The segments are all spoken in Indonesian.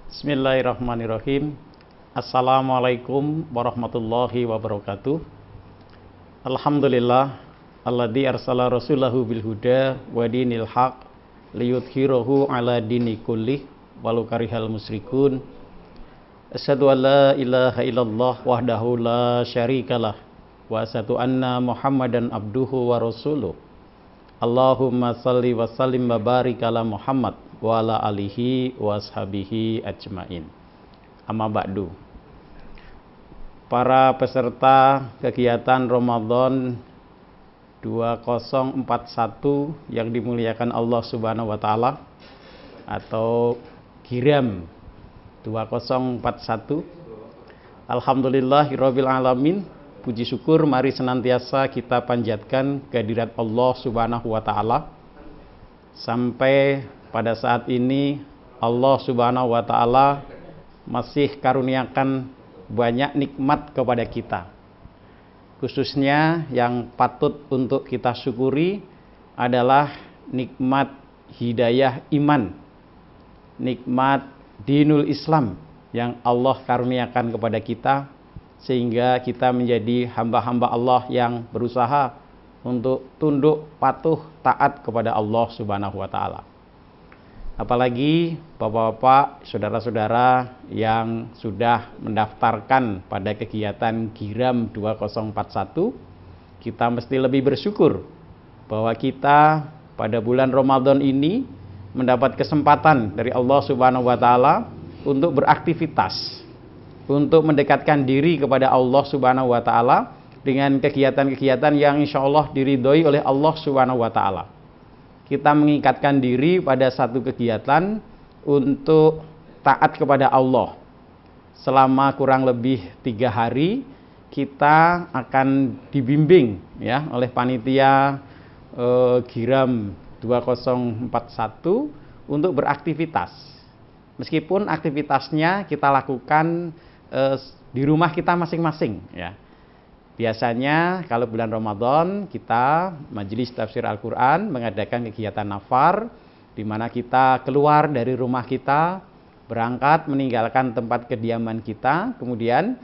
Bismillahirrahmanirrahim. Assalamualaikum warahmatullahi wabarakatuh. Alhamdulillah alladzi arsala rasulahu bil huda wa dinil haq liyudhhirahu ala dini kullih walau karihal musyrikun. Asyhadu an la ilaha illallah wahdahu la syarikalah wa asyhadu anna Muhammadan abduhu wa rasuluh. Allahumma salli wa sallim wa barik ala Muhammad wa ala alihi wa ashabihi ajmain. Amma ba'du. Para peserta kegiatan Ramadan 2041 yang dimuliakan Allah Subhanahu wa taala atau Giram 2041. Alhamdulillahirabbil alamin. Puji syukur mari senantiasa kita panjatkan kehadirat Allah Subhanahu wa taala. Sampai pada saat ini Allah Subhanahu wa taala masih karuniakan banyak nikmat kepada kita. Khususnya yang patut untuk kita syukuri adalah nikmat hidayah iman, nikmat dinul Islam yang Allah karuniakan kepada kita, sehingga kita menjadi hamba-hamba Allah yang berusaha untuk tunduk, patuh, taat kepada Allah Subhanahu wa taala. Apalagi bapak-bapak, saudara-saudara yang sudah mendaftarkan pada kegiatan Giram 2041, kita mesti lebih bersyukur bahwa kita pada bulan Ramadan ini mendapat kesempatan dari Allah Subhanahu wa taala untuk beraktivitas, untuk mendekatkan diri kepada Allah Subhanahu wa taala dengan kegiatan-kegiatan yang insya Allah diridhoi oleh Allah Subhanahu wa taala. Kita mengikatkan diri pada satu kegiatan untuk taat kepada Allah. Selama kurang lebih 3 hari kita akan dibimbing ya oleh panitia Giram 2041 untuk beraktivitas. Meskipun aktivitasnya kita lakukan di rumah kita masing-masing ya. Biasanya kalau bulan Ramadan kita majelis tafsir Al-Qur'an mengadakan kegiatan nafar, di mana kita keluar dari rumah kita, berangkat meninggalkan tempat kediaman kita, kemudian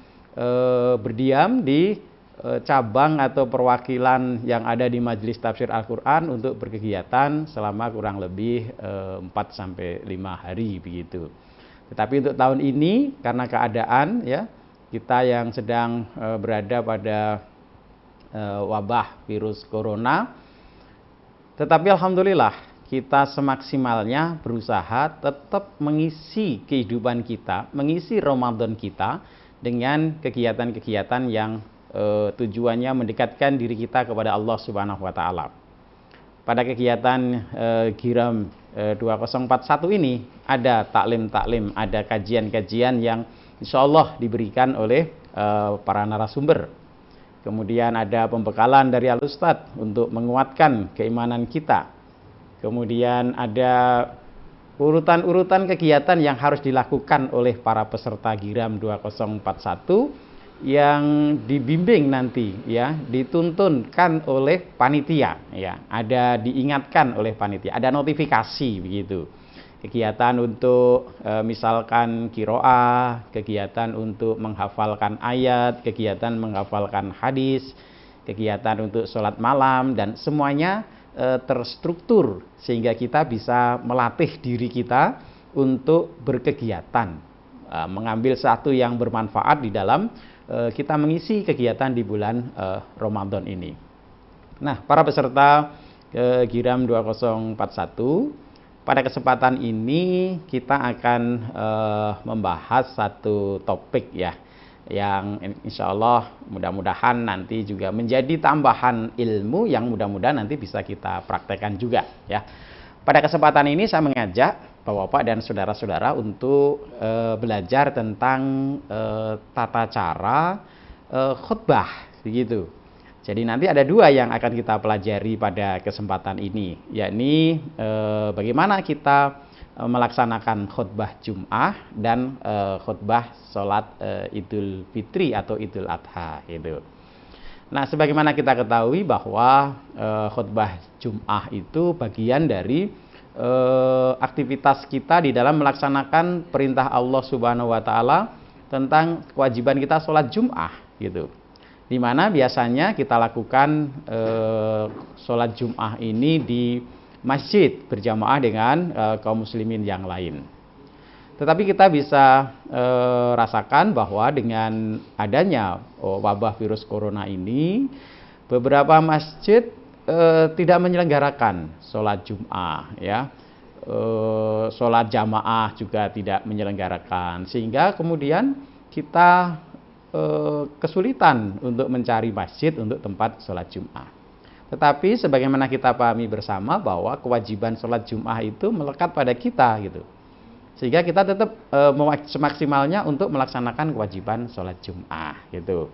berdiam di cabang atau perwakilan yang ada di majelis tafsir Al-Qur'an untuk berkegiatan selama kurang lebih 4-5 hari begitu. Tetapi untuk tahun ini karena keadaan ya kita yang sedang berada pada wabah virus corona, tetapi alhamdulillah kita semaksimalnya berusaha tetap mengisi kehidupan kita, mengisi Ramadan kita dengan kegiatan-kegiatan yang tujuannya mendekatkan diri kita kepada Allah Subhanahu wa taala. Pada kegiatan Giram 2041 ini ada taklim-taklim, ada kajian-kajian yang insya Allah diberikan oleh para narasumber. Kemudian ada pembekalan dari Al-Ustadz untuk menguatkan keimanan kita. Kemudian ada urutan-urutan kegiatan yang harus dilakukan oleh para peserta Giram 2041 yang dibimbing nanti ya, dituntunkan oleh panitia ya, ada diingatkan oleh panitia, ada notifikasi begitu. Kegiatan untuk misalkan qiraah, kegiatan untuk menghafalkan ayat, kegiatan menghafalkan hadis, kegiatan untuk sholat malam, dan semuanya terstruktur sehingga kita bisa melatih diri kita untuk berkegiatan, mengambil satu yang bermanfaat di dalam kita mengisi kegiatan di bulan Ramadan ini. Nah, para peserta Giram 2041, pada kesempatan ini kita akan membahas satu topik ya, yang insya Allah mudah-mudahan nanti juga menjadi tambahan ilmu yang mudah-mudahan nanti bisa kita praktekkan juga ya. Pada kesempatan ini saya mengajak Bapak-bapak dan saudara-saudara untuk belajar tentang tata cara khutbah begitu. Jadi nanti ada 2 yang akan kita pelajari pada kesempatan ini, yakni bagaimana kita melaksanakan khutbah Jum'ah dan khutbah sholat Idul Fitri atau Idul Adha itu. Nah, sebagaimana kita ketahui bahwa khutbah Jum'ah itu bagian dari aktivitas kita di dalam melaksanakan perintah Allah Subhanahu wa taala tentang kewajiban kita sholat Jum'ah gitu. Di mana biasanya kita lakukan sholat Jum'ah ini di masjid berjamaah dengan kaum muslimin yang lain. Tetapi kita bisa rasakan bahwa dengan adanya wabah virus corona ini, beberapa masjid tidak menyelenggarakan sholat Jum'ah, ya. Sholat jamaah juga tidak menyelenggarakan, sehingga kemudian kita kesulitan untuk mencari masjid untuk tempat sholat Jum'ah. Tetapi sebagaimana kita pahami bersama bahwa kewajiban sholat Jum'ah itu melekat pada kita gitu. Sehingga kita tetap semaksimalnya untuk melaksanakan kewajiban sholat Jum'ah gitu.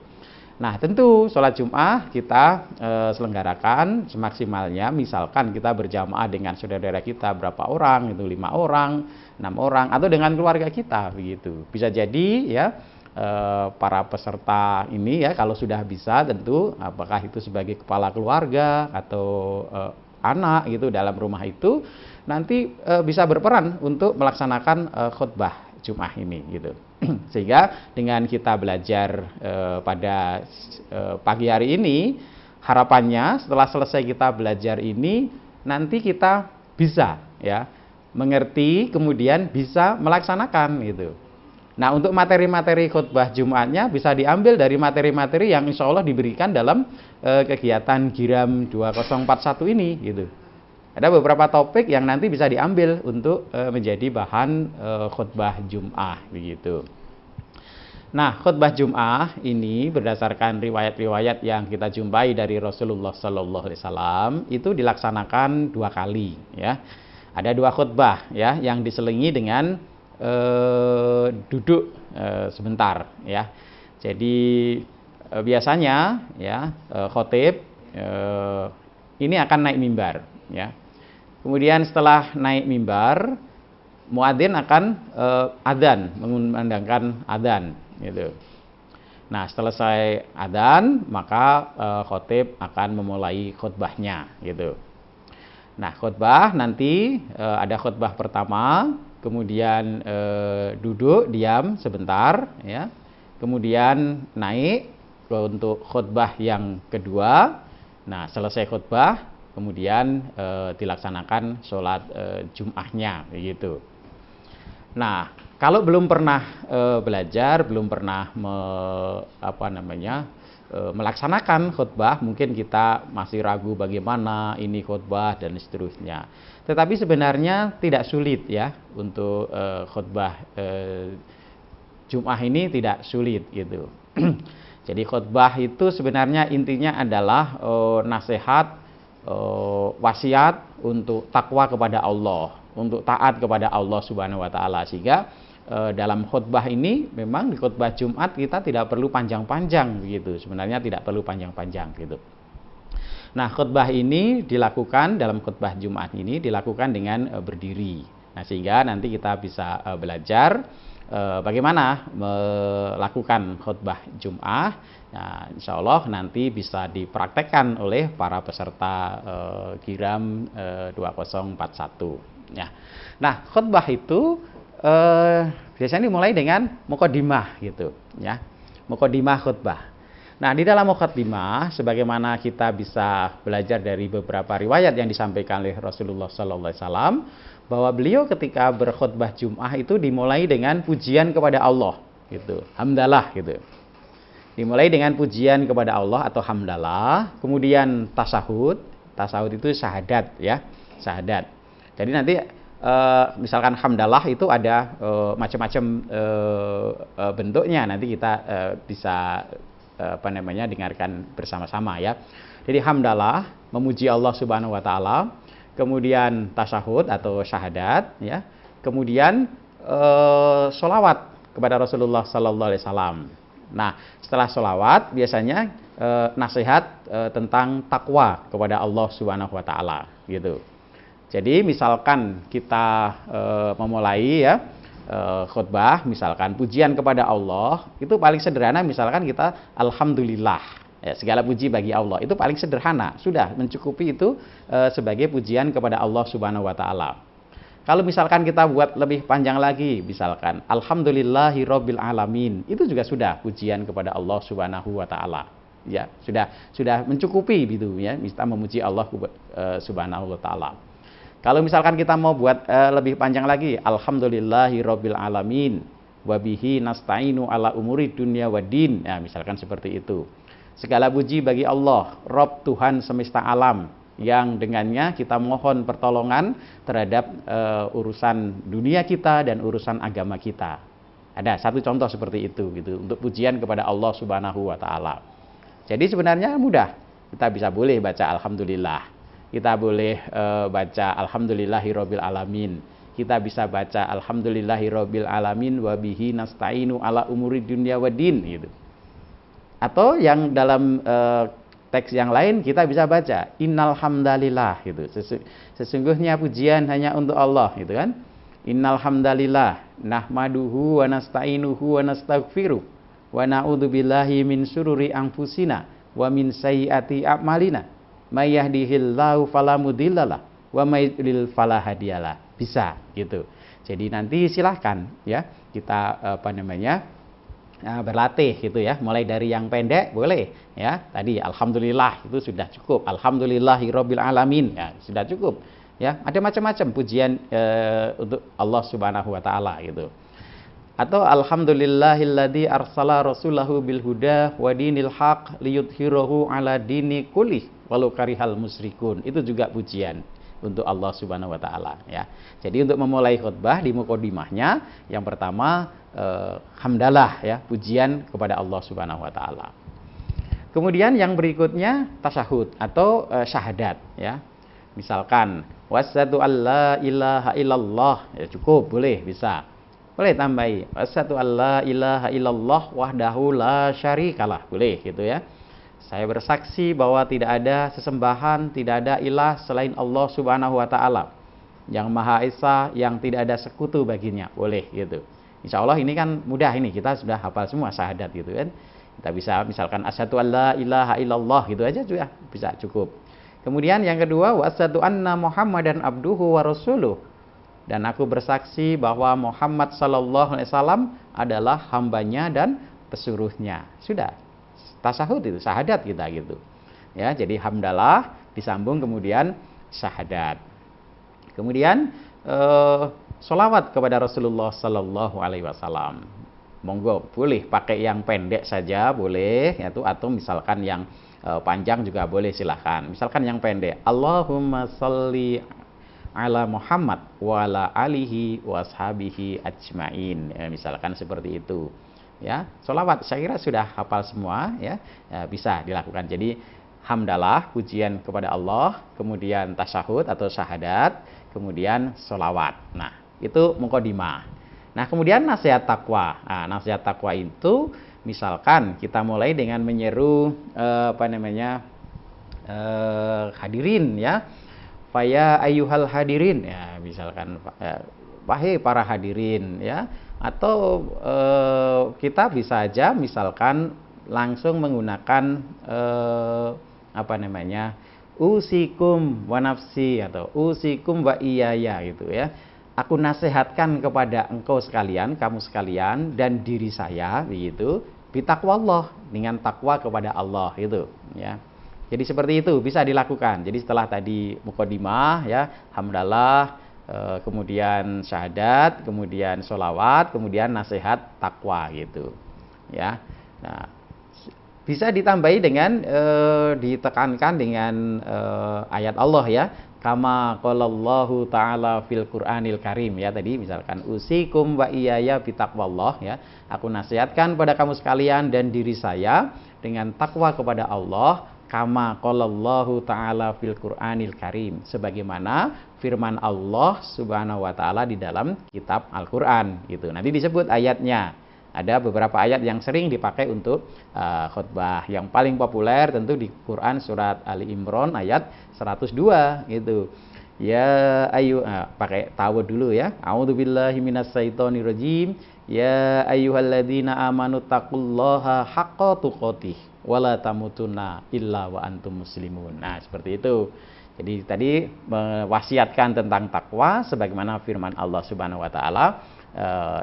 Nah tentu sholat Jum'ah kita selenggarakan semaksimalnya, misalkan kita berjamaah dengan saudara-saudara kita berapa orang, itu 5 orang, 6 orang, atau dengan keluarga kita begitu. Bisa jadi ya para peserta ini ya, kalau sudah bisa tentu, apakah itu sebagai kepala keluarga atau anak gitu dalam rumah itu, nanti bisa berperan untuk melaksanakan khutbah Jum'ah ini gitu. Sehingga dengan kita belajar pada pagi hari ini, harapannya setelah selesai kita belajar ini, nanti kita bisa ya mengerti, kemudian bisa melaksanakan gitu. Nah, untuk materi-materi khutbah Jumatnya bisa diambil dari materi-materi yang insya Allah diberikan dalam kegiatan Giram 2041 ini gitu. Ada beberapa topik yang nanti bisa diambil untuk menjadi bahan khutbah Jum'ah begitu. Nah, khutbah Jum'ah ini berdasarkan riwayat-riwayat yang kita jumpai dari Rasulullah Sallallahu Alaihi Wasallam itu dilaksanakan 2 kali ya. Ada 2 khutbah ya yang diselingi dengan duduk sebentar ya. Jadi biasanya ya khotib ini akan naik mimbar ya. Kemudian setelah naik mimbar, muadzin akan adzan, mengumandangkan adzan gitu. Nah, selesai adzan maka khotib akan memulai khutbahnya gitu. Nah, khutbah nanti ada khutbah pertama, kemudian duduk diam sebentar ya, kemudian naik untuk khutbah yang kedua. Nah, selesai khutbah kemudian dilaksanakan sholat Jum'ahnya begitu. Nah, kalau belum pernah belajar, belum pernah melaksanakan khutbah, mungkin kita masih ragu bagaimana ini khutbah dan seterusnya. Tetapi sebenarnya tidak sulit ya untuk khutbah Jum'ah ini tidak sulit gitu. Jadi khutbah itu sebenarnya intinya adalah nasihat, wasiat untuk takwa kepada Allah, untuk taat kepada Allah Subhanahu wa taala. Sehingga dalam khutbah ini memang di khutbah Jumat kita tidak perlu panjang-panjang begitu. Sebenarnya tidak perlu panjang-panjang gitu. Nah, khutbah ini dilakukan dalam khutbah Jumat ini dilakukan dengan berdiri. Nah, sehingga nanti kita bisa belajar bagaimana melakukan khutbah Jum'ah. Nah, insya Allah nanti bisa dipraktekkan oleh para peserta Giram 2041 ya. Nah, khutbah itu biasanya dimulai dengan muqaddimah gitu ya. Muqaddimah khutbah. Nah, di dalam muqaddimah sebagaimana kita bisa belajar dari beberapa riwayat yang disampaikan oleh Rasulullah sallallahu alaihi wasallam bahwa beliau ketika berkhutbah Jum'ah itu dimulai dengan pujian kepada Allah gitu. Hamdalah gitu. Dimulai dengan pujian kepada Allah atau hamdalah, kemudian tasahud. Tasahud itu syahadat ya, syahadat. Jadi nanti misalkan hamdalah itu ada macam-macam bentuknya, nanti kita bisa dengarkan bersama-sama ya. Jadi hamdalah memuji Allah Subhanahu wa taala, kemudian tasyahud atau syahadat ya. Kemudian sholawat kepada Rasulullah sallallahu alaihi wasallam. Nah, setelah sholawat biasanya nasihat tentang takwa kepada Allah Subhanahu wa taala gitu. Jadi misalkan kita memulai ya khutbah, misalkan pujian kepada Allah, itu paling sederhana misalkan kita alhamdulillah, ya, segala puji bagi Allah, itu paling sederhana, sudah mencukupi itu sebagai pujian kepada Allah Subhanahu wa taala. Kalau misalkan kita buat lebih panjang lagi, misalkan alhamdulillahirabbil alamin, itu juga sudah pujian kepada Allah Subhanahu wa taala. Ya, sudah mencukupi gitu ya, kita memuji Allah Subhanahu wa taala. Kalau misalkan kita mau buat lebih panjang lagi, alhamdulillahirabbil alamin wa bihi nasta'inu ala umuri dunya waddin. Ya, misalkan seperti itu. Segala puji bagi Allah, Rabb Tuhan semesta alam, yang dengannya kita mohon pertolongan terhadap urusan dunia kita dan urusan agama kita. Ada satu contoh seperti itu gitu untuk pujian kepada Allah Subhanahu wa taala. Jadi sebenarnya mudah. Kita boleh baca alhamdulillah. Kita boleh baca alhamdulillahirabbil alamin. Kita bisa baca alhamdulillahirabbil alamin wa bihi nasta'inu ala umuri dunya waddin gitu. Atau yang dalam teks yang lain kita bisa baca innal hamdalillah gitu. Sesungguhnya pujian hanya untuk Allah gitu kan. Innal hamdalillah nahmaduhu wa nasta'inuhu wa nastaghfiruh wa na'udzubillahi min syururi anfusina wa min sayyiati a'malina may yahdihillahu fala mudhillalah wa may yudlil fala hadiyalah. Bisa gitu. Jadi nanti silahkan ya kita berlatih gitu ya, mulai dari yang pendek boleh ya, tadi alhamdulillah itu sudah cukup, alhamdulillahirabbil alamin ya sudah cukup ya, ada macam-macam pujian untuk Allah Subhanahu wa taala gitu. Atau alhamdulillahilladzi arsala rasulahu bil huda wa dinil haq liyudhhirahu ala dini kullih walau karihal musyrikun, itu juga pujian untuk Allah Subhanahu wa taala ya. Jadi untuk memulai khutbah di mukadimahnya yang pertama hamdalah ya, pujian kepada Allah Subhanahu wa taala. Kemudian yang berikutnya tasyahud atau syahadat ya. Misalkan wasyhadu alla ilaha illallah ya cukup, boleh, bisa. Boleh tambahi wasyhadu alla ilaha illallah wahdahu la syarikalah, boleh gitu ya. Saya bersaksi bahwa tidak ada sesembahan, tidak ada ilah selain Allah Subhanahu wa taala, yang Maha Esa, yang tidak ada sekutu baginya. Boleh gitu. Insya Allah ini kan mudah, ini kita sudah hafal semua syahadat gitu kan. Kita bisa misalkan asyhadu alla ilaha illallah gitu aja sudah bisa cukup. Kemudian yang kedua wa asyhadu anna Muhammadan abduhu wa rasuluh, dan aku bersaksi bahwa Muhammad sallallahu alaihi wasallam adalah hambanya dan pesuruhnya. Sudah. Tasyahud itu syahadat kita gitu ya. Jadi hamdalah disambung kemudian syahadat, kemudian sholawat kepada Rasulullah sallallahu alaihi wasallam. Monggo boleh pakai yang pendek saja boleh yaitu, atau misalkan yang panjang juga boleh, silahkan. Misalkan yang pendek Allahumma sholli ala Muhammad wa ala alihi wa ashabihi ajmain ya, misalkan seperti itu ya. Sholawat saya kira sudah hafal semua ya, bisa dilakukan. Jadi hamdalah pujian kepada Allah, kemudian tasyahud atau syahadat, kemudian sholawat. Nah itu mukadimah. Nah kemudian nasihat takwa. Nah, nasihat takwa itu misalkan kita mulai dengan menyeru hadirin ya, faya ayyuhal hadirin ya, misalkan wahai para hadirin ya. Atau kita bisa aja misalkan langsung menggunakan usikum wa nafsi atau usikum wa iyaya gitu ya. Aku nasihatkan kepada engkau sekalian, kamu sekalian, dan diri saya begitu, bitaqwallah, dengan takwa kepada Allah itu ya. Jadi seperti itu bisa dilakukan. Jadi setelah tadi mukadimah ya, hamdalah, kemudian syahadat, kemudian sholawat, kemudian nasihat takwa gitu ya. Nah bisa ditambahi dengan ditekankan dengan ayat Allah ya, kama qalallahu ta'ala fil Qur'anil Karim ya, tadi misalkan usikum wa iyaya bitaqwallah ya, aku nasihatkan pada kamu sekalian dan diri saya dengan takwa kepada Allah, kama qalallahu ta'ala fil Qur'anil Karim, sebagaimana firman Allah Subhanahu wa taala di dalam kitab Al-Qur'an gitu. Nanti disebut ayatnya. Ada beberapa ayat yang sering dipakai untuk khutbah. Yang paling populer tentu di Quran surat Ali Imran ayat 102 gitu. Ya pakai tawud dulu ya. A'udzubillahi minasyaitonirrajim. Ya ayyuhalladzina amanu taqullaha haqqa tuqatih wala tamutunna illa wa antum muslimun. Nah, seperti itu. Jadi tadi mewasiatkan tentang takwa sebagaimana firman Allah Subhanahu wa taala,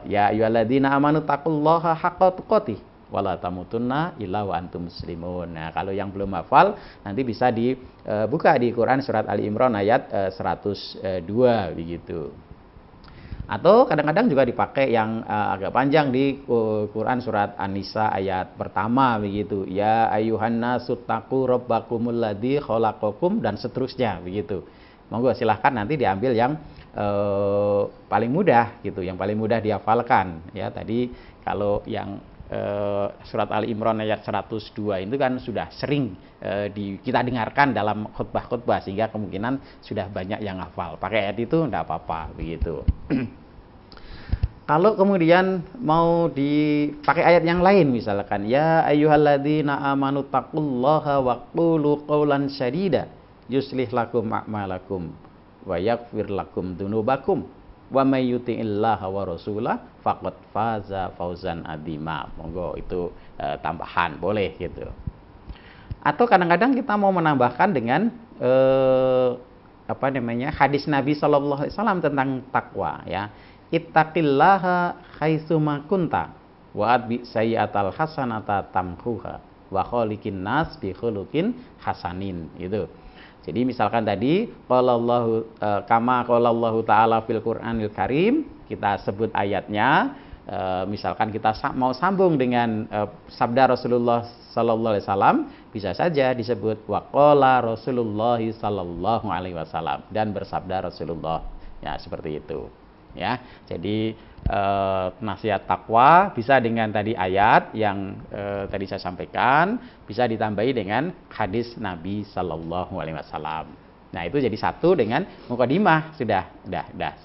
ya ayyuhalladzina amanu taqullaha haqqa tuqatih wala tamutunna illa wa antum muslimun. Nah, kalau yang belum hafal nanti bisa dibuka di Quran surat Ali Imran ayat 102 begitu. Atau kadang-kadang juga dipakai yang agak panjang di Quran surat An-Nisa ayat pertama begitu. Ya ayyuhan nasu taqu rabbakumul ladzi khalaqakum dan seterusnya begitu. Monggo silahkan nanti diambil yang paling mudah gitu, yang paling mudah dihafalkan ya. Tadi kalau yang surat Ali Imran ayat 102 itu kan sudah sering kita dengarkan dalam khutbah-khutbah sehingga kemungkinan sudah banyak yang hafal. Pakai ayat itu enggak apa-apa begitu. Kalau kemudian mau dipakai ayat yang lain misalkan ya ayyuhalladzina amanu taqullaha wa qulu qawlan sadida yuslih lakum a'malakum wa yaghfir lakum dzunubakum wa may yuti'illaha wa rasulah faqad faza fauzan adzima. Monggo itu tambahan boleh gitu. Atau kadang-kadang kita mau menambahkan dengan hadis Nabi sallallahu alaihi wasallam tentang takwa ya. Ittaqillaha haitsu ma kunta wa atbi sayyi'atal hasanata tamhuha wa khaliqin nas bi khuluqin hasanin gitu. Jadi misalkan tadi kama qalallahu ta'ala fil Qur'anil Karim, kita sebut ayatnya, misalkan kita mau sambung dengan sabda Rasulullah sallallahu alaihi wasallam, bisa saja disebut waqala Rasulullah sallallahu alaihi wasallam dan bersabda Rasulullah. Ya, seperti itu. Ya. Jadi nasihat takwa bisa dengan tadi ayat yang tadi saya sampaikan, bisa ditambahi dengan hadis Nabi sallallahu alaihi wasallam. Nah, itu jadi satu dengan mukadimah, sudah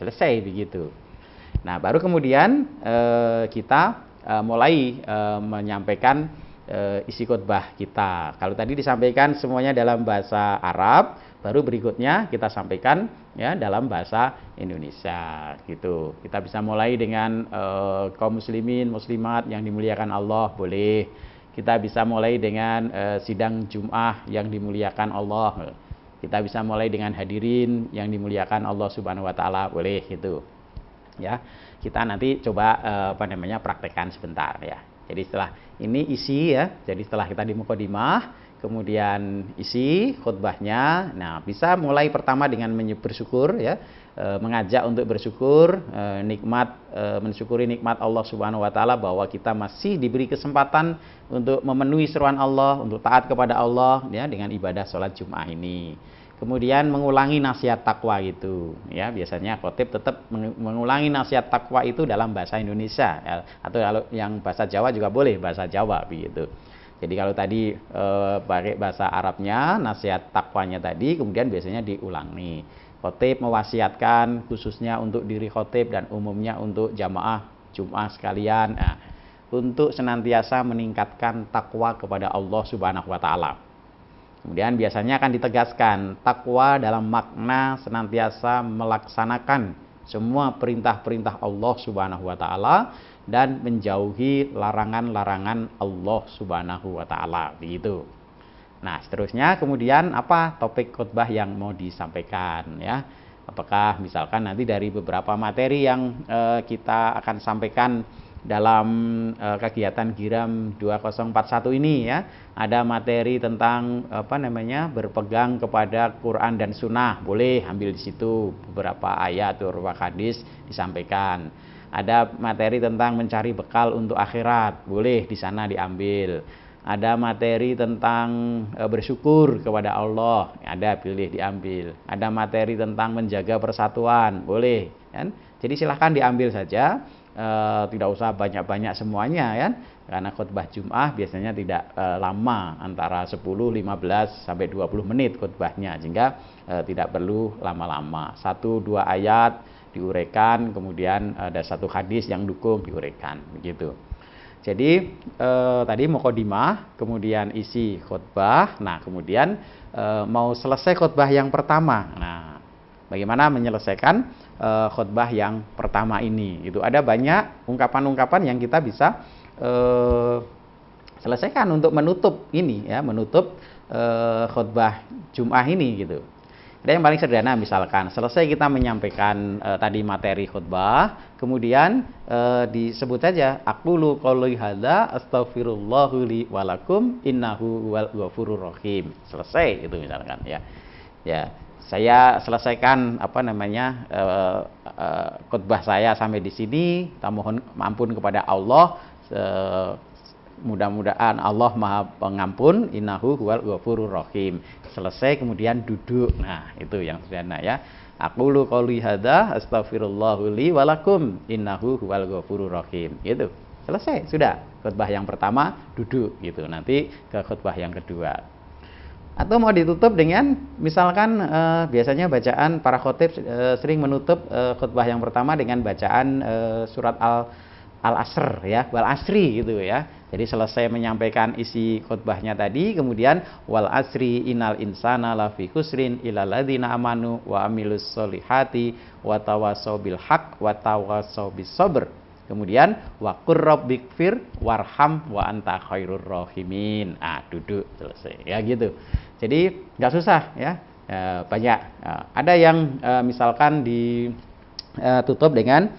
selesai begitu. Nah, baru kemudian kita mulai menyampaikan isi khutbah kita. Kalau tadi disampaikan semuanya dalam bahasa Arab, baru berikutnya kita sampaikan ya dalam bahasa Indonesia gitu. Kita bisa mulai dengan kaum muslimin muslimat yang dimuliakan Allah, boleh. Kita bisa mulai dengan sidang Jum'ah yang dimuliakan Allah. Kita bisa mulai dengan hadirin yang dimuliakan Allah Subhanahu wa taala, boleh gitu. Ya. Kita nanti coba praktekkan sebentar ya. Jadi setelah ini isi ya. Jadi setelah kita di mukadimah, kemudian isi khutbahnya. Nah, bisa mulai pertama dengan bersyukur ya, mengajak untuk bersyukur, mensyukuri nikmat Allah Subhanahu wa taala bahwa kita masih diberi kesempatan untuk memenuhi seruan Allah, untuk taat kepada Allah ya dengan ibadah sholat Jumat ini. Kemudian mengulangi nasihat takwa itu ya, biasanya khotib tetap mengulangi nasihat takwa itu dalam bahasa Indonesia ya, atau kalau yang bahasa Jawa juga boleh bahasa Jawa begitu. Jadi kalau tadi pakai bahasa Arabnya, nasihat takwanya tadi, kemudian biasanya diulangi. Khotib mewasiatkan khususnya untuk diri khotib dan umumnya untuk jamaah Jum'ah sekalian, untuk senantiasa meningkatkan takwa kepada Allah Subhanahu wa taala. Kemudian biasanya akan ditegaskan takwa dalam makna senantiasa melaksanakan semua perintah-perintah Allah Subhanahu wa taala dan menjauhi larangan-larangan Allah Subhanahu wa taala begitu. Nah, seterusnya kemudian apa topik khutbah yang mau disampaikan ya? Apakah misalkan nanti dari beberapa materi yang kita akan sampaikan dalam kegiatan Giram 2041 ini ya, ada materi tentang berpegang kepada Quran dan Sunnah, boleh ambil di situ beberapa ayat atau hadis disampaikan. Ada materi tentang mencari bekal untuk akhirat, boleh di sana diambil. Ada materi tentang bersyukur kepada Allah, ada pilih diambil. Ada materi tentang menjaga persatuan, boleh kan? Jadi silahkan diambil saja. Tidak usah banyak-banyak semuanya ya, karena khutbah Jum'ah biasanya tidak lama, antara 10, 15 sampai 20 menit khutbahnya, sehingga tidak perlu lama-lama. 1-2 ayat diuraikan, kemudian ada satu hadis yang dukung diuraikan begitu. Jadi tadi mukadimah, kemudian isi khutbah. Nah, kemudian mau selesai khutbah yang pertama. Nah, bagaimana menyelesaikan khutbah yang pertama ini? Itu ada banyak ungkapan-ungkapan yang kita bisa selesaikan untuk menutup ini ya, menutup khutbah Jum'ah ini gitu. Ada yang paling sederhana, misalkan selesai kita menyampaikan tadi materi khutbah, kemudian disebut saja aqulu qouli hadza astaghfirullahu li wa lakum innahu huwal ghafurur rahim. Selesai itu misalkan ya. Ya, saya selesaikan khutbah saya sampai di sini. Kita mohon ampun kepada Allah. Mudah-mudahan Allah Maha Pengampun, innahu huwal ghafurur rahim. Selesai kemudian duduk. Nah, itu yang sederhana ya. Aqulu qouli hadza astaghfirullahu li wa lakum innahu huwal ghafurur rahim. Gitu. Selesai, sudah. Khutbah yang pertama duduk gitu. Nanti ke khutbah yang kedua. Atau mau ditutup dengan misalkan biasanya bacaan para khotib sering menutup khutbah yang pertama dengan bacaan surat Al-Asr ya, wal asri gitu ya. Jadi selesai menyampaikan isi khutbahnya tadi, kemudian wal asri innal insana lafi khusrin illal ladzina amanu wa amilus solihati wa tawassaw bil haq wa tawassaw bis sabr. Kemudian wa qur rabbighfir warham wa anta khairur rahimin. Duduk selesai ya gitu. Jadi nggak susah ya. Banyak. Ada yang misalkan ditutup dengan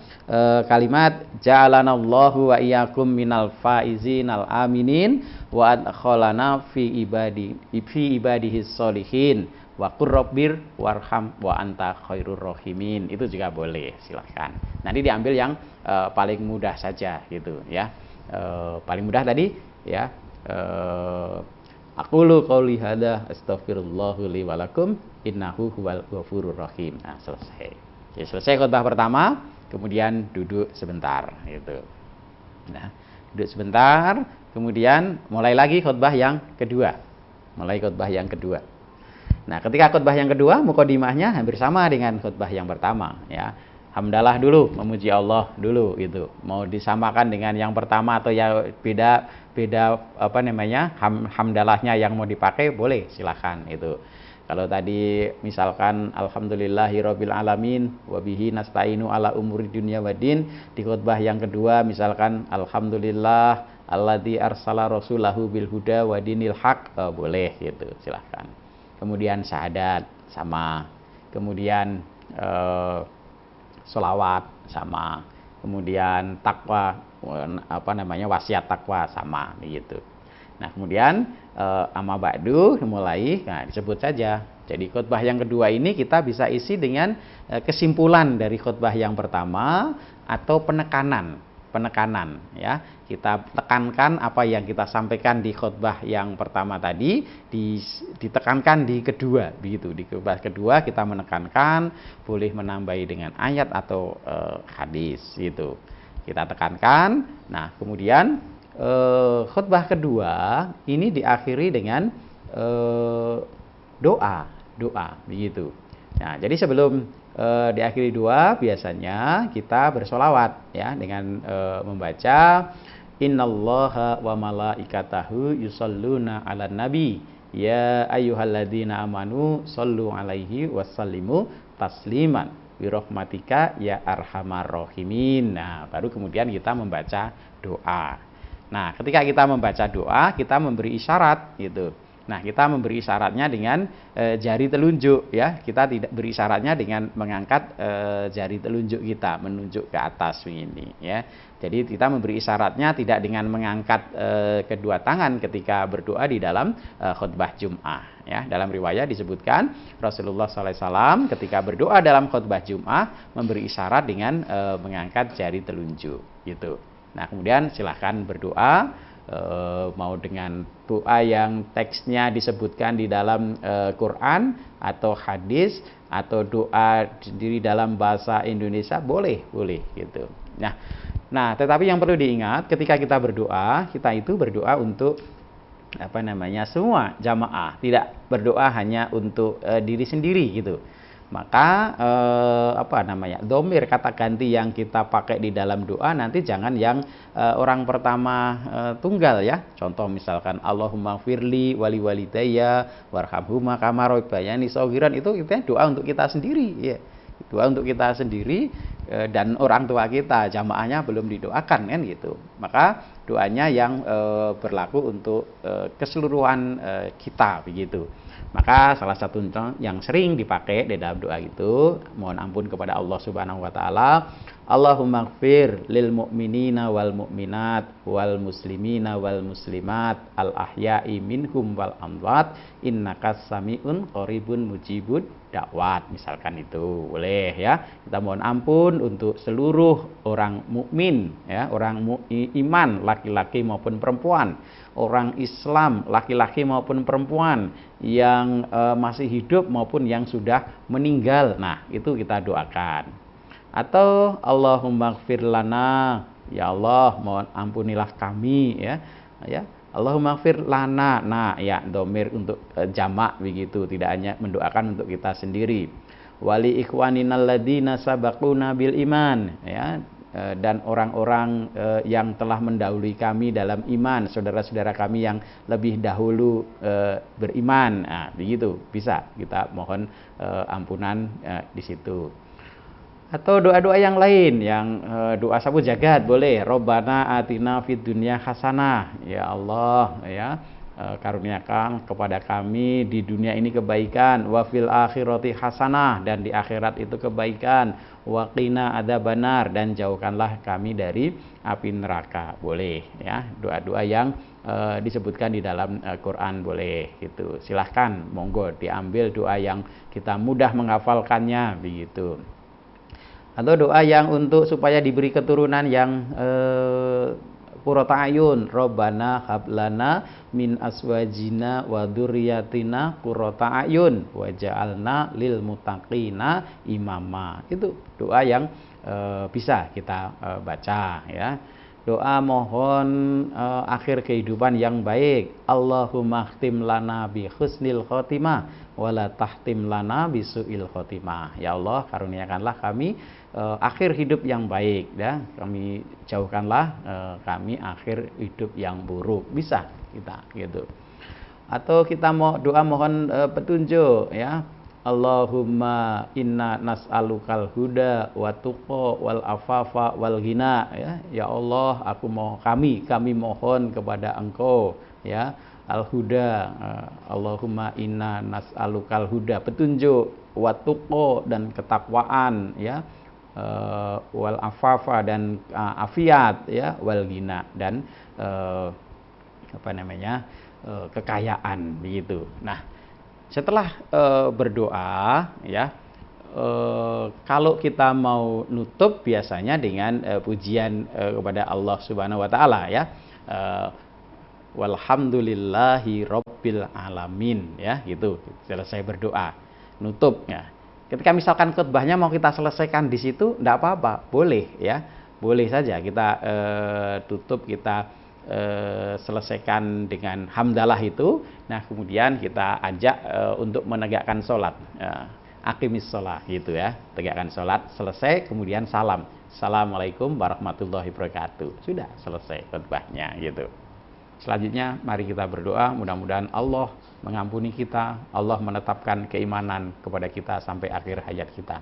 kalimat ja'alanallahu wa iyyakum minal faizinal aminin wa adkhalana fi ibadihis sholihin wa qur rabbir warham wa anta khairur rahimin. Itu juga boleh, silahkan. Nanti diambil yang paling mudah saja gitu ya. Paling mudah tadi ya, aqulu qouli hadza astaghfirullahu li wa lakum innahu huwal ghafurur rahim. Selesai. Jadi selesai khutbah pertama, kemudian duduk sebentar gitu. Nah, duduk sebentar, kemudian mulai lagi khutbah yang kedua. Nah, ketika khutbah yang kedua, mukadimahnya hampir sama dengan khutbah yang pertama ya. Hamdalah dulu, memuji Allah dulu gitu. Mau disamakan dengan yang pertama atau ya beda hamdalahnya yang mau dipakai boleh, silakan itu. Kalau tadi misalkan alhamdulillahirabbil alamin wa bihi nasta'inu ala umuri dunya waddin, di khutbah yang kedua misalkan alhamdulillah alladzi arsala rasulahu bil huda wa dinil haq, boleh gitu, silahkan. Kemudian syahadat sama, kemudian sholawat sama, kemudian takwa wasiat takwa sama begitu. Nah, kemudian amma ba'du mulai, disebut saja. Jadi khutbah yang kedua ini kita bisa isi dengan kesimpulan dari khutbah yang pertama atau penekanan ya. Kita tekankan apa yang kita sampaikan di khutbah yang pertama tadi ditekankan di kedua begitu. Di khutbah kedua kita menekankan, boleh menambahi dengan ayat atau hadis gitu. Kita tekankan. Nah, kemudian khutbah kedua ini diakhiri dengan doa begitu. Nah, jadi sebelum diakhiri doa biasanya kita bersolawat ya dengan membaca innallaha wa malaikatahu yusholluna 'alan nabi ya ayyuhalladzina amanu shollu 'alaihi wasallimu tasliman birahmatika ya arhamar rahimin. Nah, baru kemudian kita membaca doa. Nah, ketika kita membaca doa, kita memberi isyarat gitu. Nah, kita memberi isyaratnya dengan jari telunjuk ya. Kita tidak beri isyaratnya dengan mengangkat jari telunjuk kita menunjuk ke atas ini ya. Jadi kita memberi isyaratnya tidak dengan mengangkat kedua tangan ketika berdoa di dalam khutbah Jum'ah ya. Dalam riwayat disebutkan Rasulullah SAW ketika berdoa dalam khutbah Jum'ah memberi isyarat dengan mengangkat jari telunjuk gitu. Nah, kemudian silahkan berdoa, mau dengan doa yang teksnya disebutkan di dalam Quran atau hadis atau doa sendiri dalam bahasa Indonesia boleh gitu. Nah, tetapi yang perlu diingat ketika kita berdoa, kita itu berdoa untuk semua jamaah, tidak berdoa hanya untuk diri sendiri gitu. Maka dhamir kata ganti yang kita pakai di dalam doa nanti jangan yang orang pertama tunggal ya. Contoh misalkan Allahumma firli wali walidayya warhamhuma kama rabbayani shaghiran, itu doa untuk kita sendiri ya. Doa untuk kita sendiri dan orang tua kita, jamaahnya belum didoakan kan gitu. Maka doanya yang berlaku untuk keseluruhan kita begitu. Maka salah satu yang sering dipakai di dalam doa itu mohon ampun kepada Allah Subhanahu wa taala, Allahumma ighfir lil mu'minina wal mu'minat wal muslimina wal muslimat al ahya'i minhum wal amwat innaka sami'un qaribun mujibud dakwat, misalkan itu boleh ya. Kita mohon ampun untuk seluruh orang mukmin ya, orang iman laki-laki maupun perempuan, orang Islam laki-laki maupun perempuan yang masih hidup maupun yang sudah meninggal. Nah, itu kita doakan. Atau Allahumma ighfir lana, ya Allah mohon ampunilah kami ya. Ya. Allahumma ighfir lana. Nah, ya domir untuk jamak begitu, tidak hanya mendoakan untuk kita sendiri. Wali ikhwaninal ladzina sabaquna bil iman ya. Dan orang-orang yang telah mendahului kami dalam iman, saudara-saudara kami yang lebih dahulu beriman. Nah, begitu bisa kita mohon ampunan di situ. Atau doa-doa yang lain, yang doa sapu jagat boleh. Robbana atina fid dunya hasanah, ya Allah ya, karuniakan kepada kami di dunia ini kebaikan, wa fil akhirati hasanah, dan di akhirat itu kebaikan, wa qina adzabannar, dan jauhkanlah kami dari api neraka. Boleh ya, doa-doa yang disebutkan di dalam Quran boleh gitu. Silahkan monggo diambil doa yang kita mudah menghafalkannya begitu. Atau doa yang untuk supaya diberi keturunan yang qurrata ayun, Robbana hablana min aswajina wa dzurriyyatina qurrata ayun waj'alna lil muttaqina imama. Itu doa yang bisa kita baca ya. Doa mohon akhir kehidupan yang baik. Allahumma khtim lana bi husnil khotimah wala tahtim lana bi su'il khotimah. Ya Allah, karuniakanlah kami akhir hidup yang baik ya. Kami jauhkanlah kami akhir hidup yang buruk. Bisa kita gitu. Atau kita mau doa mohon petunjuk ya. Allahumma inna nas'alukal huda wa tuqa wal afafa wal ghina ya. Ya Allah, kami mohon kepada Engkau ya, al huda. Allahumma inna nas'alukal huda, petunjuk, wa tuqa, dan ketakwaan ya, wal afafa, dan afiat ya, wal ghina, dan kekayaan begitu. Nah, setelah berdoa ya, kalau kita mau nutup biasanya dengan pujian kepada Allah Subhanahu wa taala ya. Walhamdulillahi rabbil alamin ya, gitu. Selesai berdoa, nutup ya. Ketika misalkan khutbahnya mau kita selesaikan di situ, enggak apa-apa, boleh ya. Boleh saja kita tutup, kita selesaikan dengan hamdalah itu. Nah, kemudian kita ajak untuk menegakkan sholat, aqimis sholat gitu ya, tegakkan sholat, selesai, kemudian salam, assalamualaikum warahmatullahi wabarakatuh, sudah selesai khutbahnya gitu. Selanjutnya mari kita berdoa, mudah-mudahan Allah mengampuni kita, Allah menetapkan keimanan kepada kita sampai akhir hayat kita.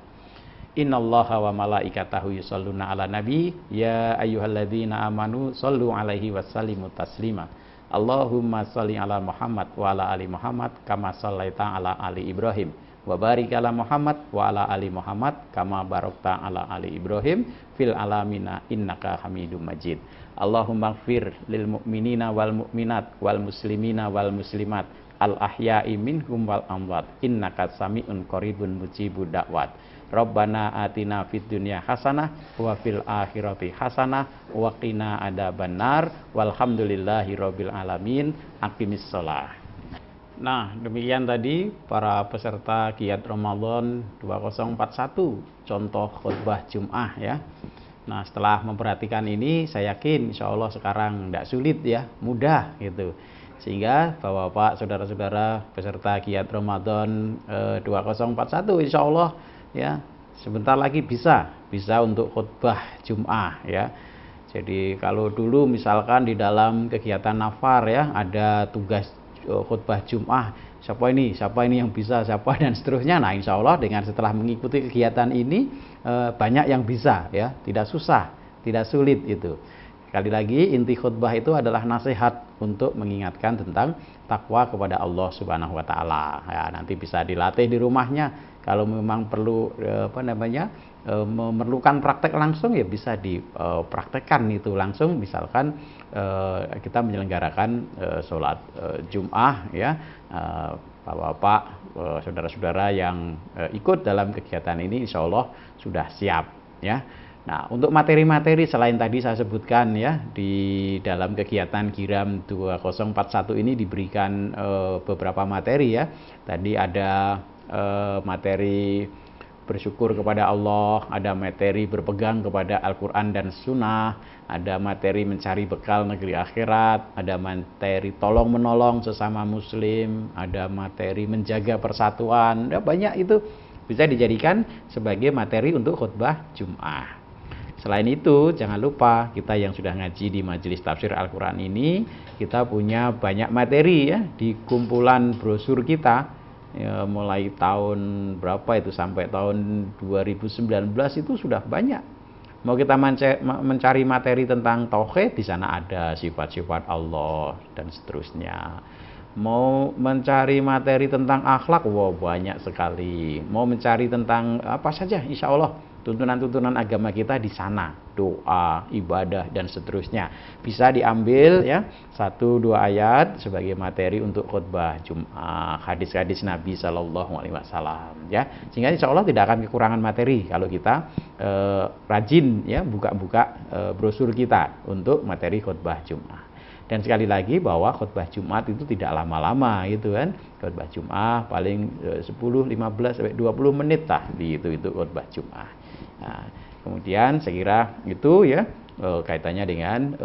Innallaha wa malaikatahu yusholluna ala nabi ya ayyuhalladzina amanu shollu alaihi wasallimu taslima. Allahumma sholli ala Muhammad wa ala ali Muhammad kama shallaita ala ali Ibrahim wa barik ala Muhammad wa ala ali Muhammad kama barakta ala ali Ibrahim fil alamina innaka Hamidum Majid. Allahumma ighfir lil mu'minina wal mu'minat wal muslimina wal muslimat al ahya'i minhum wal amwat innaka sami'un qaribun mujibud da'wat. Rabbana atina fid dunya hasanah wa fil akhirati hasanah wa qina adzabannar walhamdulillahi rabbil alamin. Aqimis shalah. Nah, demikian tadi para peserta Qiyad Ramadan 2041, contoh khutbah Jum'ah ya. Nah, setelah memperhatikan ini, saya yakin insya Allah sekarang tidak sulit ya, mudah gitu. Sehingga Bapak-bapak, saudara-saudara peserta Qiyad Ramadan 2041 insya Allah ya, sebentar lagi bisa untuk khutbah Jum'ah ya. Jadi kalau dulu misalkan di dalam kegiatan nafar ya, ada tugas khutbah Jum'ah, siapa ini yang bisa, siapa, dan seterusnya. Nah, insya Allah dengan setelah mengikuti kegiatan ini banyak yang bisa ya, tidak susah, tidak sulit itu. Sekali lagi, inti khutbah itu adalah nasihat untuk mengingatkan tentang takwa kepada Allah Subhanahu wa taala. Ya, nanti bisa dilatih di rumahnya. Kalau memang perlu memerlukan praktek langsung, ya bisa dipraktekkan itu langsung. Misalkan kita menyelenggarakan sholat Jum'ah, ya, Bapak-bapak, saudara-saudara yang ikut dalam kegiatan ini insya Allah sudah siap, ya. Nah, untuk materi-materi selain tadi saya sebutkan, ya, di dalam kegiatan Giram 2041 ini diberikan beberapa materi, ya. Tadi ada materi bersyukur kepada Allah, ada materi berpegang kepada Al-Quran dan Sunnah, ada materi mencari bekal negeri akhirat, ada materi tolong menolong sesama muslim, ada materi menjaga persatuan. Ya, banyak itu bisa dijadikan sebagai materi untuk khutbah Jum'ah. Selain itu, jangan lupa kita yang sudah ngaji di majelis tafsir Al-Quran ini, kita punya banyak materi, ya, di kumpulan brosur kita. Ya, mulai tahun berapa itu sampai tahun 2019 itu sudah banyak. Mau kita mencari materi tentang tauhid, di sana ada sifat-sifat Allah dan seterusnya. Mau mencari materi tentang akhlak, wow, banyak sekali. Mau mencari tentang apa saja, insya Allah tuntunan-tuntunan agama kita di sana, doa, ibadah dan seterusnya. Bisa diambil, ya, 1-2 ayat sebagai materi untuk khutbah Jum'ah, hadis-hadis Nabi Sallallahu Alaihi Wasallam, ya. Sehingga insya Allah tidak akan kekurangan materi kalau kita rajin, ya, buka-buka brosur kita untuk materi khutbah Jum'ah. Dan sekali lagi bahwa khutbah Jumat itu tidak lama-lama gitu kan. Khutbah Jumat paling 10, 15 sampai 20 menit lah itu khutbah Jumat. Nah, kemudian saya kira itu, ya, kaitannya dengan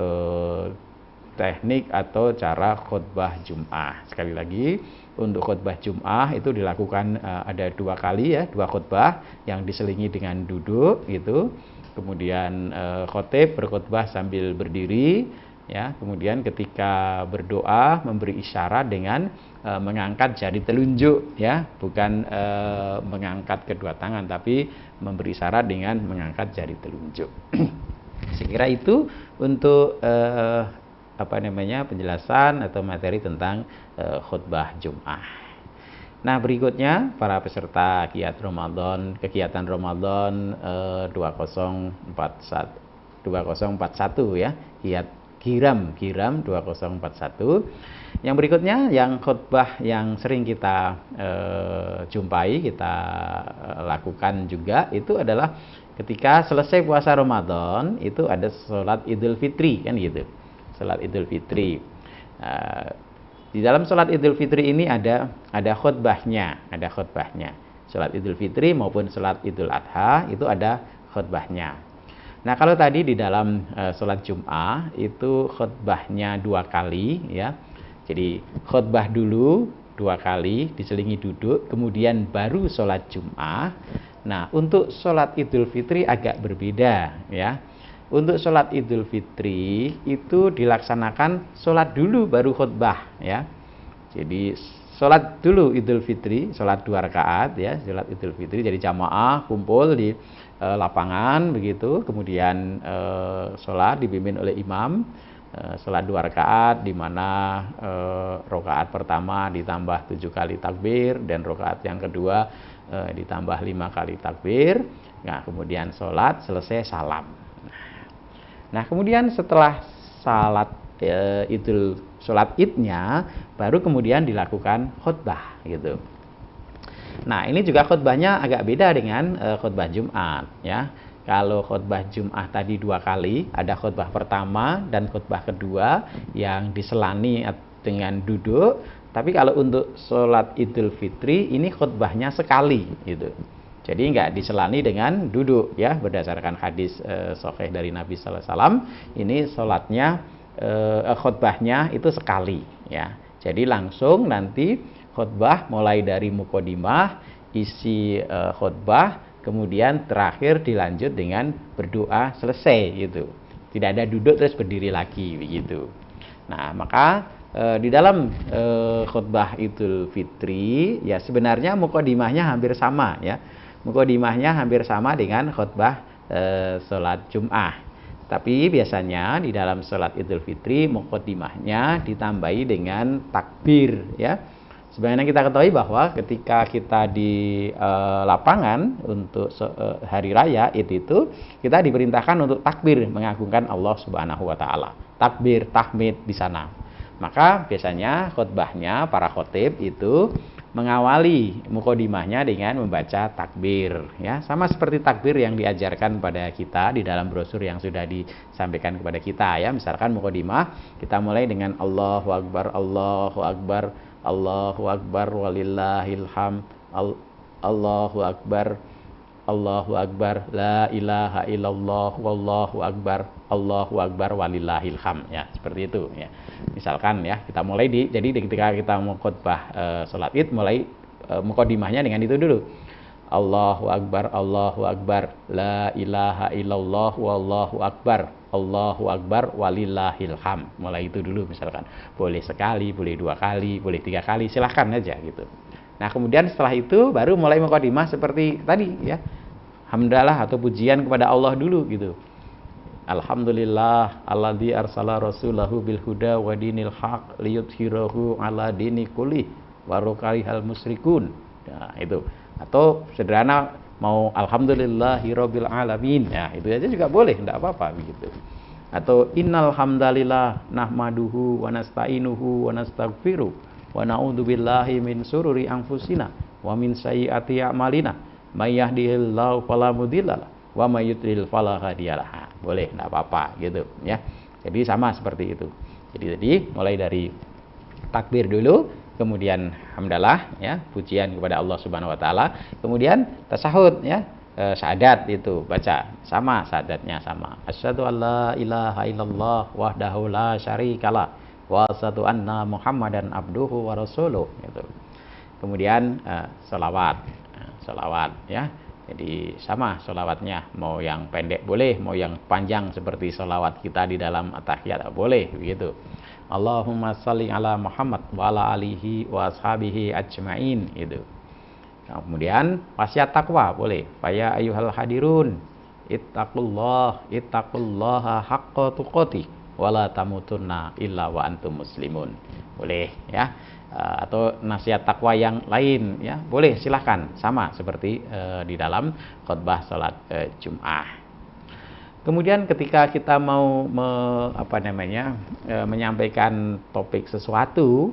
teknik atau cara khutbah Jum'ah. Sekali lagi, untuk khutbah Jum'ah itu dilakukan ada 2 kali, ya, 2 khutbah yang diselingi dengan duduk gitu. Kemudian khotib berkhutbah sambil berdiri, ya. Kemudian ketika berdoa memberi isyarat dengan mengangkat jari telunjuk, ya, bukan mengangkat kedua tangan, tapi memberi isyarat dengan mengangkat jari telunjuk. Saya kira itu untuk penjelasan atau materi tentang khutbah Jum'ah. Nah, berikutnya para peserta kegiatan Ramadan 2041, ya, Giram 2041. Yang berikutnya, yang khutbah yang sering kita jumpai, kita lakukan juga, itu adalah ketika selesai puasa Ramadan itu ada sholat Idul Fitri, kan gitu. Sholat Idul Fitri. Di dalam sholat Idul Fitri ini ada khutbahnya, Sholat Idul Fitri maupun sholat Idul Adha itu ada khutbahnya. Nah, kalau tadi di dalam sholat Jum'ah itu khutbahnya 2 kali, ya. Jadi khutbah dulu 2 kali diselingi duduk, kemudian baru sholat Jum'ah. Nah, untuk sholat Idul Fitri agak berbeda, ya. Untuk sholat Idul Fitri itu dilaksanakan sholat dulu baru khutbah, ya. Jadi sholat dulu Idul Fitri, sholat 2 rakaat, ya, sholat Idul Fitri. Jadi jamaah kumpul di lapangan begitu, kemudian sholat dipimpin oleh imam, sholat 2 rakaat, di mana rakaat pertama ditambah 7 kali takbir dan rakaat yang kedua ditambah 5 kali takbir. Nah, kemudian sholat selesai salam. Nah, kemudian setelah sholat sholat idnya baru kemudian dilakukan khutbah gitu. Nah, ini juga khutbahnya agak beda dengan khutbah Jumat, ya. Kalau khutbah Jumat tadi 2 kali, ada khutbah pertama dan khutbah kedua yang diselani dengan duduk. Tapi kalau untuk sholat Idul Fitri ini khutbahnya sekali gitu. Jadi nggak diselani dengan duduk, ya, berdasarkan hadis sahih dari Nabi Sallallahu Alaihi Wasallam. Ini sholatnya khutbahnya itu sekali, ya. Jadi langsung nanti khutbah mulai dari muqaddimah, isi khutbah, kemudian terakhir dilanjut dengan berdoa selesai gitu. Tidak ada duduk terus berdiri lagi begitu. Nah, maka di dalam khutbah Idul Fitri, ya, sebenarnya muqaddimahnya hampir sama, ya. Muqaddimahnya hampir sama dengan khutbah sholat Jum'ah. Tapi biasanya di dalam sholat Idul Fitri muqaddimahnya ditambahi dengan takbir, ya. Sebenarnya kita ketahui bahwa ketika kita di lapangan untuk hari raya itu kita diperintahkan untuk takbir, mengagungkan Allah Subhanahu wa taala. Takbir, tahmid di sana. Maka biasanya khutbahnya para khatib itu mengawali muqaddimahnya dengan membaca takbir, ya, sama seperti takbir yang diajarkan pada kita di dalam brosur yang sudah disampaikan kepada kita, ya. Misalkan muqaddimah kita mulai dengan Allahu Akbar, Allahu Akbar, Allahu Akbar walillahil ham, Allahu Akbar, Allahu Akbar, la ilaha illallah, wallahu akbar, Allahu Akbar walillahil ham, ya, seperti itu, ya. Misalkan, ya, kita mulai jadi ketika kita mau khutbah salat Id, mulai muqaddimahnya dengan itu dulu. Allahu Akbar, la ilaha illallah, wallahu akbar, Allahu Akbar walillahil ham. Mulai itu dulu misalkan. Boleh sekali, boleh 2 kali, boleh 3 kali, silahkan aja gitu. Nah, kemudian setelah itu baru mulai muqaddimah seperti tadi, ya. Hamdalah atau pujian kepada Allah dulu gitu. Alhamdulillah alladzi arsala rasulahu bil huda wa dinil haq liyudhhirahu ala dini kulli wa karihal musyrikun. Nah, itu. Atau sederhana mau alhamdulillahirabbil alamin. Nah, itu aja juga boleh, enggak apa-apa begitu. Atau innal hamdalillah nahmaduhu wa nasta'inuhu wa nastaghfiruh wa na'udzubillahi min sururi anfusina wa min sayyiati a'malina may yahdihillahu fala mudhillalah wa may yudlil fala hadiyalah. Boleh, enggak apa-apa gitu, ya. Jadi sama seperti itu. Jadi mulai dari takbir dulu, kemudian hamdalah, ya, pujian kepada Allah Subhanahu wa taala, kemudian tasyahud, ya, syahadat itu baca sama, syahadatnya sama. Asyhadu alla ilaha illallah wahdahu la syarikalah wa asyhadu anna Muhammadan abduhu wa rasuluh gitu. Kemudian sholawat, ya. Jadi sama sholawatnya, mau yang pendek boleh, mau yang panjang seperti sholawat kita di dalam at-tahiyat boleh begitu. Allahumma shalli ala Muhammad wa ala alihi wa ashabihi ajmain gitu. Nah, kemudian wasiat takwa boleh. Faya ayyuhal hadirun ittaqullaha haqqa tuqatih wa la tamutunna illa wa antum muslimun. Boleh, ya. Atau nasihat takwa yang lain, ya, boleh, silahkan, sama seperti di dalam khutbah salat Jum'ah. Kemudian ketika kita mau menyampaikan topik sesuatu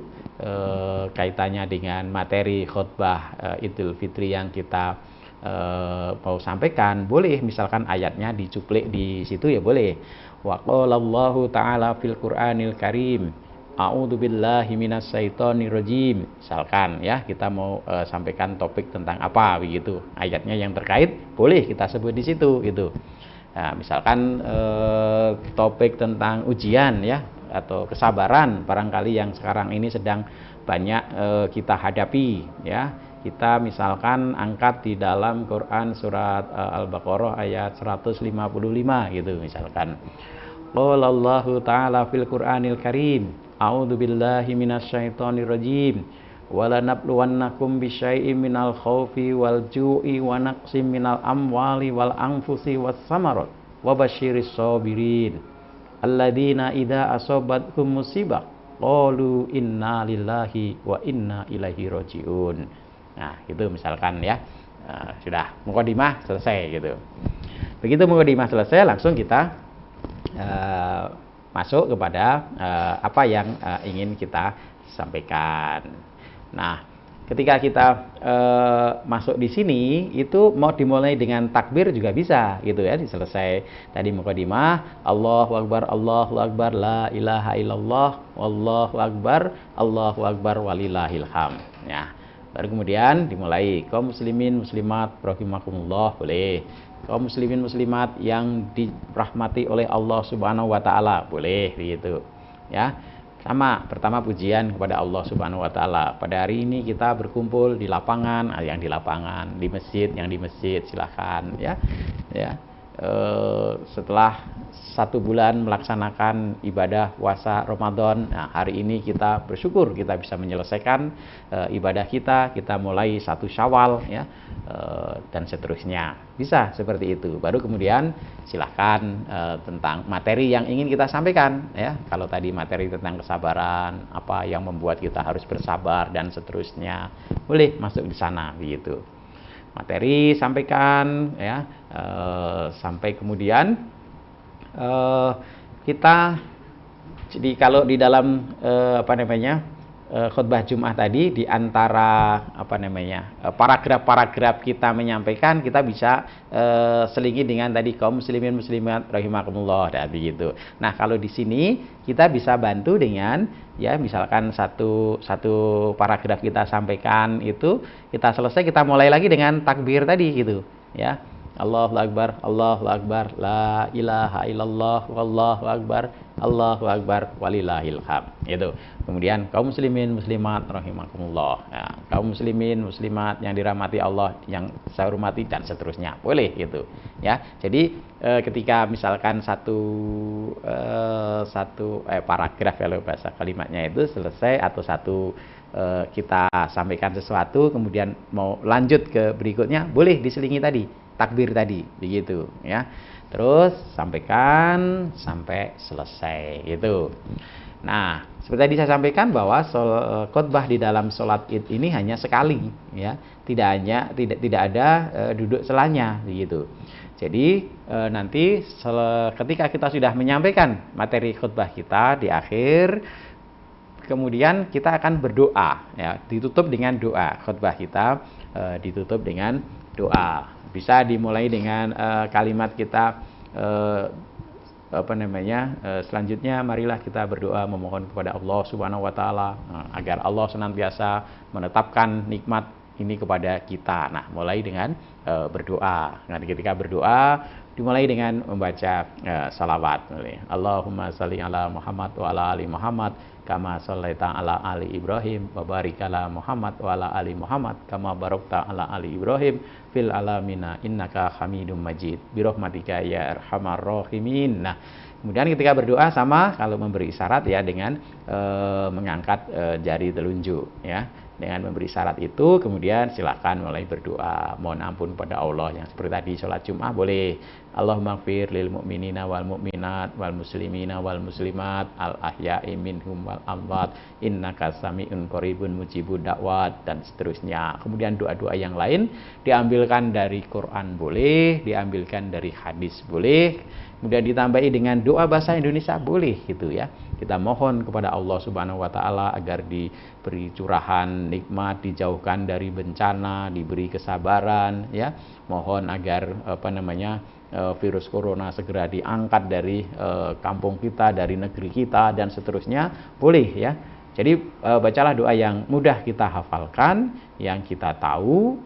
kaitannya dengan materi khutbah Idul Fitri yang kita mau sampaikan, boleh misalkan ayatnya dicuplik di situ, ya boleh. Wa qalallahu ta'ala fil Qur'anil Karim A'udzu billahi minasyaitonir rajim. Misalkan, ya, kita mau sampaikan topik tentang apa begitu. Ayatnya yang terkait boleh kita sebut di situ gitu. Nah, misalkan topik tentang ujian, ya, atau kesabaran barangkali yang sekarang ini sedang banyak kita hadapi, ya. Kita misalkan angkat di dalam Quran surat Al-Baqarah ayat 155 gitu misalkan. Qala Allahu ta'ala fil Qur'anil Karim A'udzu billahi minasyaitonir rajim. Wala nabluwannakum bisyai'im minal khaufi wal ju'i wa naqsim minal amwali wal anfusi was samarat wa basyiris sabirin alladzina idza asabatkum musibah qalu inna lillahi wa inna ilaihi rajiun. Nah, itu misalkan, ya. Sudah muqaddimah selesai gitu. Begitu muqaddimah selesai, langsung kita masuk kepada apa yang ingin kita sampaikan. Nah, ketika kita masuk di sini, itu mau dimulai dengan takbir juga bisa, gitu, ya. Selesai tadi muqaddimah, Allahu Akbar, la ilaha illallah, wallahu akbar walillahil ham. Ya, baru kemudian dimulai kaum muslimin muslimat rahimakumullah, boleh. Kaum muslimin muslimat yang dirahmati oleh Allah Subhanahu wa taala, boleh begitu, ya. Sama, pertama pujian kepada Allah Subhanahu wa taala. Pada hari ini kita berkumpul di lapangan, yang di lapangan, di masjid, yang di masjid, silakan, ya. Ya. setelah 1 bulan melaksanakan ibadah puasa Ramadan. Nah, hari ini kita bersyukur kita bisa menyelesaikan ibadah kita mulai 1 Syawal ya, dan seterusnya. Bisa seperti itu. Baru kemudian silahkan tentang materi yang ingin kita sampaikan ya. Kalau tadi materi tentang kesabaran, apa yang membuat kita harus bersabar dan seterusnya, boleh masuk di sana begitu. Materi sampaikan ya, sampai kemudian kita, jadi kalau di dalam khutbah Jumat tadi, di antara paragraf-paragraf kita menyampaikan, kita bisa selingi dengan tadi kaum muslimin muslimat rahimakumullah dan begitu. Nah, kalau di sini kita bisa bantu dengan ya, misalkan satu paragraf kita sampaikan itu kita selesai, kita mulai lagi dengan takbir tadi gitu ya. Allahu Akbar, Allahu Akbar, la ilaha illallah, wallahu akbar, Allahu akbar, walillahil hamd. Itu. Kemudian kaum muslimin muslimat rahimakumullah. Ya, kaum muslimin muslimat yang dirahmati Allah, yang saya hormati dan seterusnya. Boleh gitu. Ya. Jadi ketika misalkan satu paragraf kalau bahasa kalimatnya itu selesai, atau kita sampaikan sesuatu kemudian mau lanjut ke berikutnya, boleh diselingi tadi takbir tadi begitu ya, terus sampaikan sampai selesai gitu. Nah, seperti tadi saya sampaikan bahwa khutbah di dalam sholat Id ini hanya sekali ya, tidak ada duduk selanya begitu. Jadi nanti ketika kita sudah menyampaikan materi khutbah kita di akhir, kemudian kita akan berdoa ya, ditutup dengan doa. Khutbah kita ditutup dengan doa. Bisa dimulai dengan kalimat kita selanjutnya marilah kita berdoa memohon kepada Allah Subhanahu wa taala agar Allah senantiasa menetapkan nikmat ini kepada kita. Nah, mulai dengan berdoa. Nah, ketika berdoa dimulai dengan membaca salawat. Allahumma shalli ala Muhammad wa ala ali Muhammad kama shallaita ala ali Ibrahim wa barik ala Muhammad wa ala ali Muhammad kama barakta ala ali Ibrahim fil alamina innaka Hamidum Majid birahmatika ya arhamar rahimin. Nah, kemudian ketika berdoa sama kalau memberi isyarat ya, dengan mengangkat jari telunjuk ya. Dengan memberi syarat itu kemudian silakan mulai berdoa mohon ampun pada Allah, yang seperti tadi sholat Jumat boleh Allahumma gfir lil mu'minina wal mu'minat wal muslimina wal muslimat al ahya'i minhum wal amwat innaka sami'un qaribun mujibud da'wat dan seterusnya. Kemudian doa-doa yang lain diambilkan dari Quran boleh, diambilkan dari hadis boleh, kemudian ditambahi dengan doa bahasa Indonesia boleh gitu ya. Kita mohon kepada Allah Subhanahu wa taala agar diberi curahan nikmat, dijauhkan dari bencana, diberi kesabaran ya. Mohon agar virus corona segera diangkat dari kampung kita, dari negeri kita dan seterusnya. Boleh ya. Jadi bacalah doa yang mudah kita hafalkan, yang kita tahu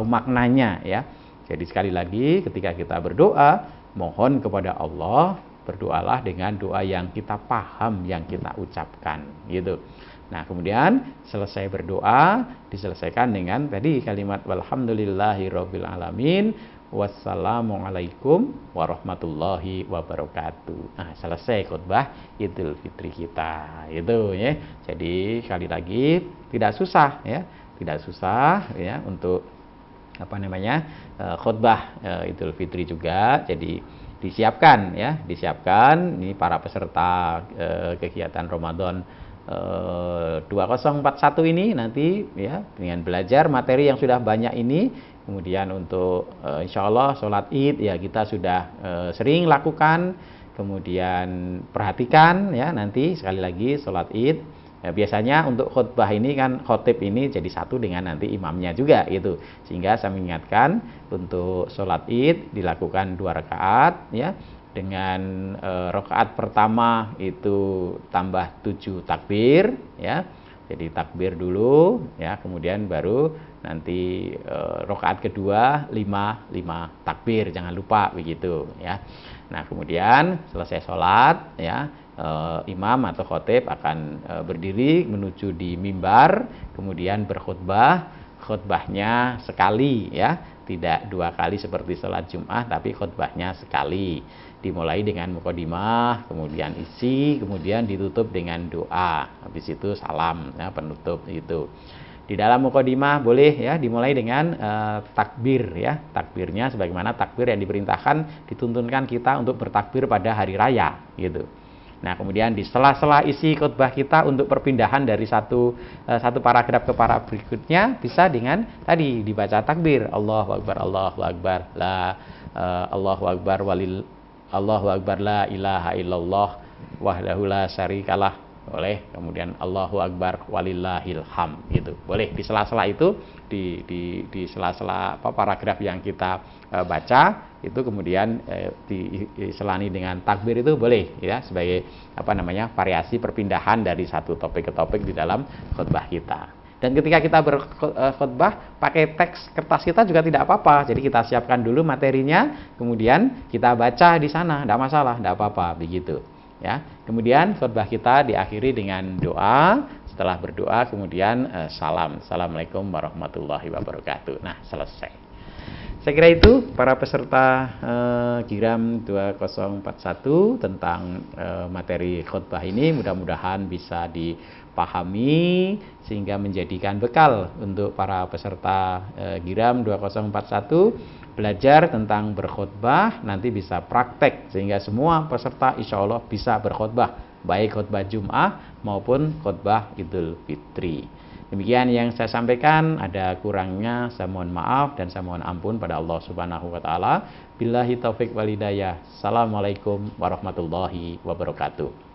maknanya ya. Jadi sekali lagi ketika kita berdoa, mohon kepada Allah, berdoalah dengan doa yang kita paham, yang kita ucapkan gitu. Nah, kemudian selesai berdoa diselesaikan dengan tadi kalimat walhamdulillahirabbil alamin wassalamualaikum warahmatullahi wabarakatuh. Nah, selesai khutbah Idul Fitri kita itu ya. Jadi sekali lagi tidak susah ya untuk khutbah Idul Fitri juga. Jadi disiapkan ini para peserta kegiatan Ramadan 2041 ini nanti ya, dengan belajar materi yang sudah banyak ini. Kemudian untuk insya Allah sholat Id ya kita sudah sering lakukan. Kemudian perhatikan ya, nanti sekali lagi sholat Id ya, biasanya untuk khutbah ini kan khotib ini jadi satu dengan nanti imamnya juga gitu, sehingga saya mengingatkan untuk sholat Id dilakukan 2 rakaat ya, dengan rakaat pertama itu tambah 7 takbir ya. Jadi takbir dulu ya, kemudian baru nanti rakaat kedua 5 takbir, jangan lupa begitu ya. Nah, kemudian selesai sholat ya, imam atau khotib akan berdiri menuju di mimbar, kemudian berkhutbah. Khutbahnya sekali ya, tidak 2 kali seperti sholat Jum'ah, tapi khutbahnya sekali. Dimulai dengan mukadimah, kemudian isi, kemudian ditutup dengan doa. Habis itu salam, ya, penutup itu. Di dalam mukadimah boleh ya dimulai dengan takbir ya. Takbirnya sebagaimana takbir yang diperintahkan, dituntunkan kita untuk bertakbir pada hari raya gitu. Nah, kemudian di sela-sela isi khutbah kita untuk perpindahan dari satu paragraf ke paragraf berikutnya bisa dengan tadi dibaca takbir, Allahu Akbar, Allahu Akbar, Allahu Akbar Allahu Akbar, la ilaha illallah wahdahu la syarikalah. Boleh, kemudian Allahu Akbar walillahil ham, gitu. Boleh di sela-sela itu, di sela-sela paragraf yang kita baca itu kemudian diselani dengan takbir itu boleh ya, sebagai variasi perpindahan dari satu topik ke topik di dalam khutbah kita. Dan ketika kita berkhutbah pakai teks kertas kita juga tidak apa-apa. Jadi kita siapkan dulu materinya, kemudian kita baca di sana, tidak masalah, tidak apa-apa begitu. Ya, kemudian khutbah kita diakhiri dengan doa. Setelah berdoa kemudian salam, assalamualaikum warahmatullahi wabarakatuh. Nah, selesai. Saya kira itu para peserta Giram 2041 tentang materi khutbah ini mudah-mudahan bisa dipahami sehingga menjadikan bekal untuk para peserta Giram 2041 belajar tentang berkhutbah, nanti bisa praktek sehingga semua peserta insya Allah bisa berkhutbah, baik khutbah Jum'ah maupun khutbah Idul Fitri. Demikian yang saya sampaikan, ada kurangnya saya mohon maaf dan saya mohon ampun pada Allah Subhanahu wa taala. Billahi taufik wal hidayah. Assalamualaikum warahmatullahi wabarakatuh.